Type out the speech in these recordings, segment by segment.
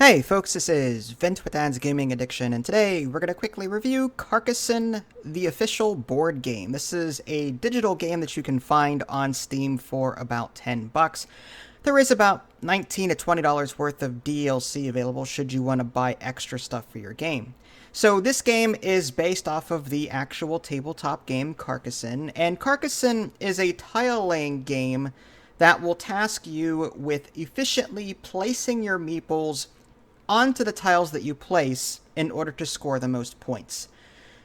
Hey folks, this is Vint with Dad's Gaming Addiction, and today we're going to quickly review Carcassonne, the official board game. This is a digital game that you can find on Steam for about $10. There is about $19 to $20 worth of DLC available should you want to buy extra stuff for your game. So this game is based off of the actual tabletop game Carcassonne, and Carcassonne is a tile-laying game that will task you with efficiently placing your meeples onto the tiles that you place in order to score the most points.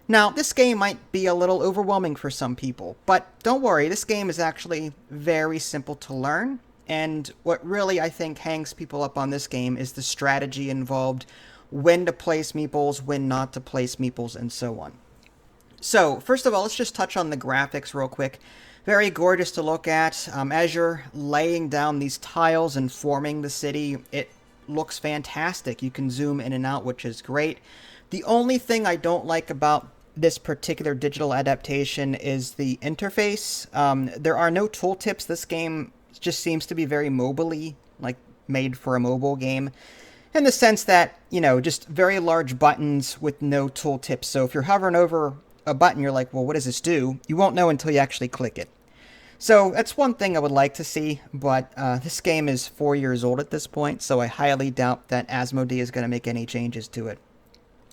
Now, this game might be a little overwhelming for some people, but don't worry, this game is actually very simple to learn, and what really I think hangs people up on this game is the strategy involved, when to place meeples, when not to place meeples, and so on. So, first of all, let's just touch on the graphics real quick. Very gorgeous to look at. As you're laying down these tiles and forming the city, it looks fantastic. You can zoom in and out, which is great. The only thing I don't like about this particular digital adaptation is the interface. There are no tooltips. This game just seems to be very mobile-y, like made for a mobile game, in the sense that, you know, just very large buttons with no tooltips. So if you're hovering over a button, you're like, well, what does this do? You won't know until you actually click it. So that's one thing I would like to see, but this game is 4 years old at this point, so I highly doubt that Asmodee is going to make any changes to it,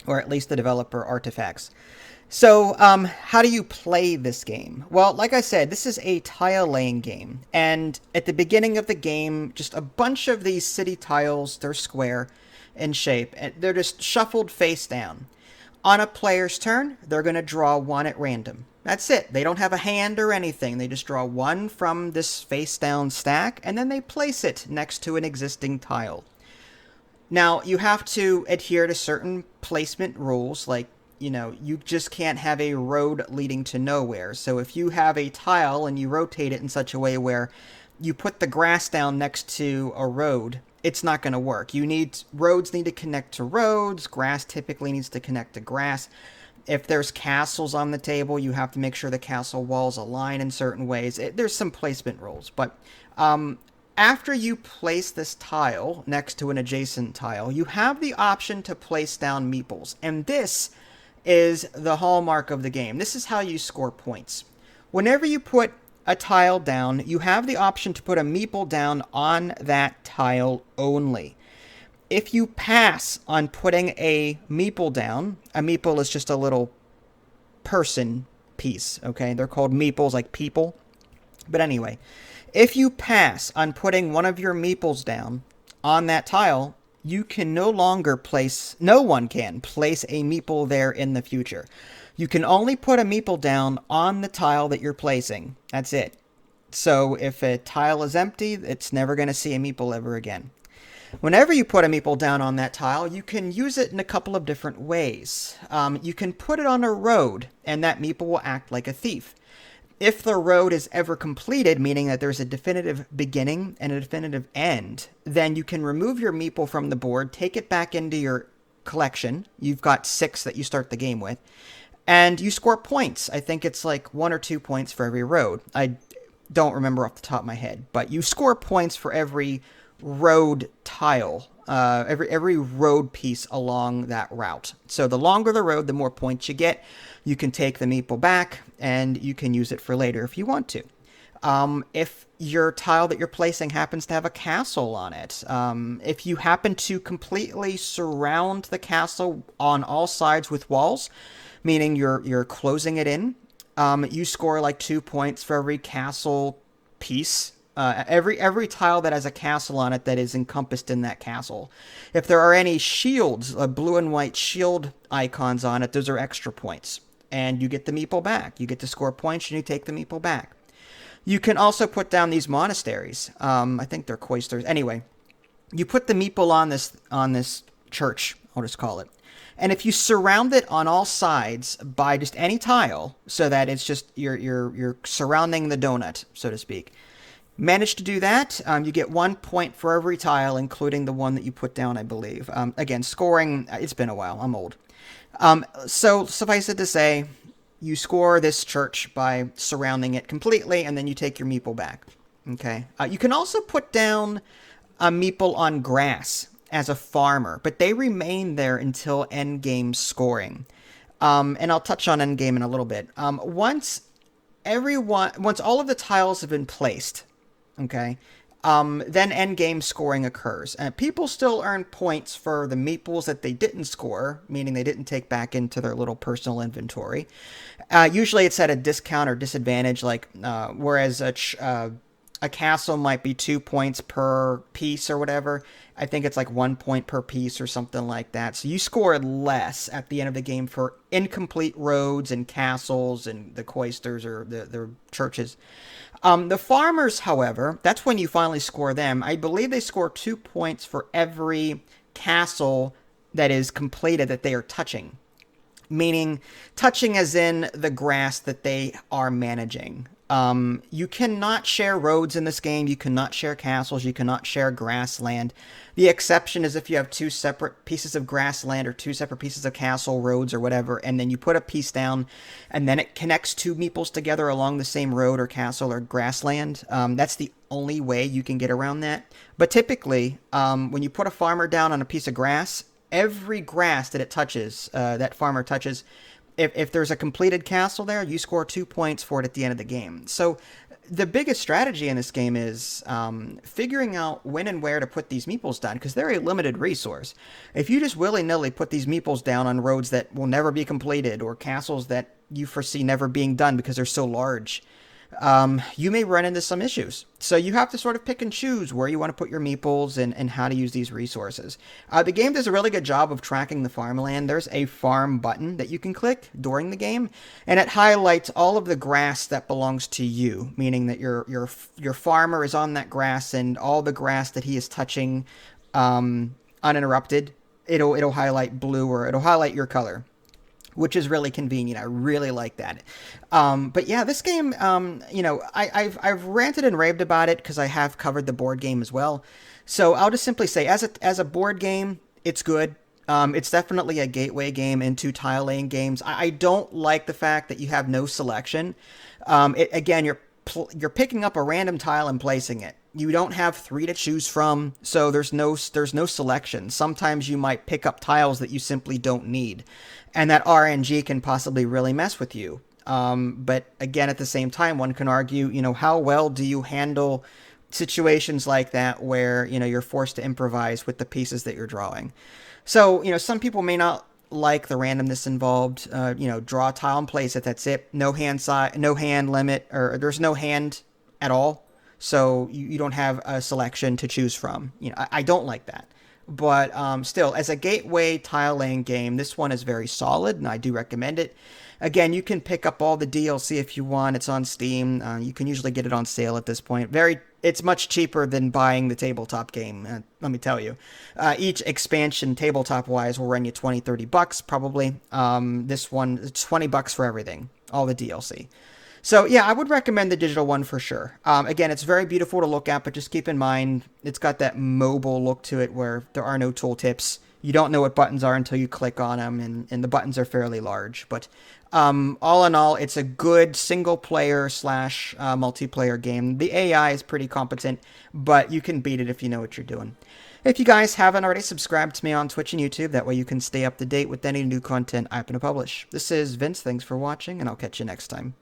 or at least the developer Artifacts. So how do you play this game? Well, like I said, this is a tile-laying game, and at the beginning of the game, just a bunch of these city tiles, they're square in shape, and they're just shuffled face down. On a player's turn, they're going to draw one at random. That's it. They don't have a hand or anything. They just draw one from this face-down stack, and then they place it next to an existing tile. Now, you have to adhere to certain placement rules, like, you know, you just can't have a road leading to nowhere. So if you have a tile and you rotate it in such a way where you put the grass down next to a road, it's not going to work. Roads need to connect to roads. Grass typically needs to connect to grass. If there's castles on the table, you have to make sure the castle walls align in certain ways. There's some placement rules, but after you place this tile next to an adjacent tile, you have the option to place down meeples, and this is the hallmark of the game. This is how you score points. Whenever you put a tile down, you have the option to put a meeple down on that tile only. If you pass on putting a meeple down, a meeple is just a little person piece, okay? They're called meeples, like people. But anyway, if you pass on putting one of your meeples down on that tile, you can no one can place a meeple there in the future. You can only put a meeple down on the tile that you're placing. That's it. So if a tile is empty, it's never going to see a meeple ever again. Whenever you put a meeple down on that tile, you can use it in a couple of different ways. You can put it on a road, and that meeple will act like a thief. If the road is ever completed, meaning that there's a definitive beginning and a definitive end, then you can remove your meeple from the board, take it back into your collection. You've got 6 that you start the game with, and you score points. I think it's like 1 or 2 points for every road. I don't remember off the top of my head, but you score points for every road tile, every road piece along that route. So the longer the road, the more points you get. You can take the meeple back, and you can use it for later if you want to. If your tile that you're placing happens to have a castle on it, if you happen to completely surround the castle on all sides with walls, meaning you're closing it in, you score like 2 points for every castle piece. Every tile that has a castle on it that is encompassed in that castle. If there are any shields, blue and white shield icons on it, those are extra points. And you get the meeple back. You get to score points and you take the meeple back. You can also put down these monasteries. I think they're cloisters. Anyway, you put the meeple on this church, I'll just call it. And if you surround it on all sides by just any tile, so that it's just you're surrounding the donut, so to speak. Manage to do that, you get 1 point for every tile, including the one that you put down, I believe. Again, scoring, it's been a while, I'm old. So suffice it to say, you score this church by surrounding it completely, and then you take your meeple back. Okay. You can also put down a meeple on grass, as a farmer, but they remain there until end game scoring. And I'll touch on end game in a little bit. Once all of the tiles have been placed, okay, then end game scoring occurs. And people still earn points for the meeples that they didn't score, meaning they didn't take back into their little personal inventory. Usually it's at a discount or disadvantage, like whereas a castle might be 2 points per piece or whatever. I think it's like 1 point per piece or something like that. So you score less at the end of the game for incomplete roads and castles and the cloisters or the churches. The farmers, however, that's when you finally score them. I believe they score 2 points for every castle that is completed that they are touching. Meaning touching as in the grass that they are managing. You cannot share roads in this game. You cannot share castles. You cannot share grassland. The exception is if you have 2 separate pieces of grassland or 2 separate pieces of castle, roads, or whatever, and then you put a piece down, and then it connects 2 meeples together along the same road or castle or grassland. That's the only way you can get around that. But typically, when you put a farmer down on a piece of grass, every grass that it touches, that farmer touches, if there's a completed castle there, you score 2 points for it at the end of the game. So the biggest strategy in this game is figuring out when and where to put these meeples down, because they're a limited resource. If you just willy-nilly put these meeples down on roads that will never be completed or castles that you foresee never being done because they're so large, you may run into some issues. So you have to sort of pick and choose where you want to put your meeples and how to use these resources. The game does a really good job of tracking the farmland. There's a farm button that you can click during the game, and it highlights all of the grass that belongs to you, meaning that your farmer is on that grass, and all the grass that he is touching uninterrupted, it'll highlight blue, or it'll highlight your color, which is really convenient. I really like that. But yeah, this game, I've ranted and raved about it because I have covered the board game as well. So I'll just simply say, as a board game, it's good. It's definitely a gateway game into tile laying games. I don't like the fact that you have no selection. Again, you're picking up a random tile and placing it. You don't have 3 to choose from, so there's no selection. Sometimes you might pick up tiles that you simply don't need, and that RNG can possibly really mess with you. But again, at the same time, one can argue, how well do you handle situations like that where, you're forced to improvise with the pieces that you're drawing. So, some people may not like the randomness involved. Draw a tile and place it. That's it. No hand limit, or there's no hand at all. So you don't have a selection to choose from. I don't like that. But still, as a gateway tile laying game, this one is very solid, and I do recommend it. Again, you can pick up all the DLC if you want. It's on Steam. You can usually get it on sale at this point. It's much cheaper than buying the tabletop game, let me tell you. Each expansion, tabletop-wise, will run you $20-30 probably. This one, it's $20 for everything, all the DLC. So yeah, I would recommend the digital one for sure. Again, it's very beautiful to look at, but just keep in mind, it's got that mobile look to it where there are no tooltips. You don't know what buttons are until you click on them, and the buttons are fairly large. But all in all, it's a good single-player / multiplayer game. The AI is pretty competent, but you can beat it if you know what you're doing. If you guys haven't already, subscribed to me on Twitch and YouTube. That way you can stay up to date with any new content I happen to publish. This is Vince. Thanks for watching, and I'll catch you next time.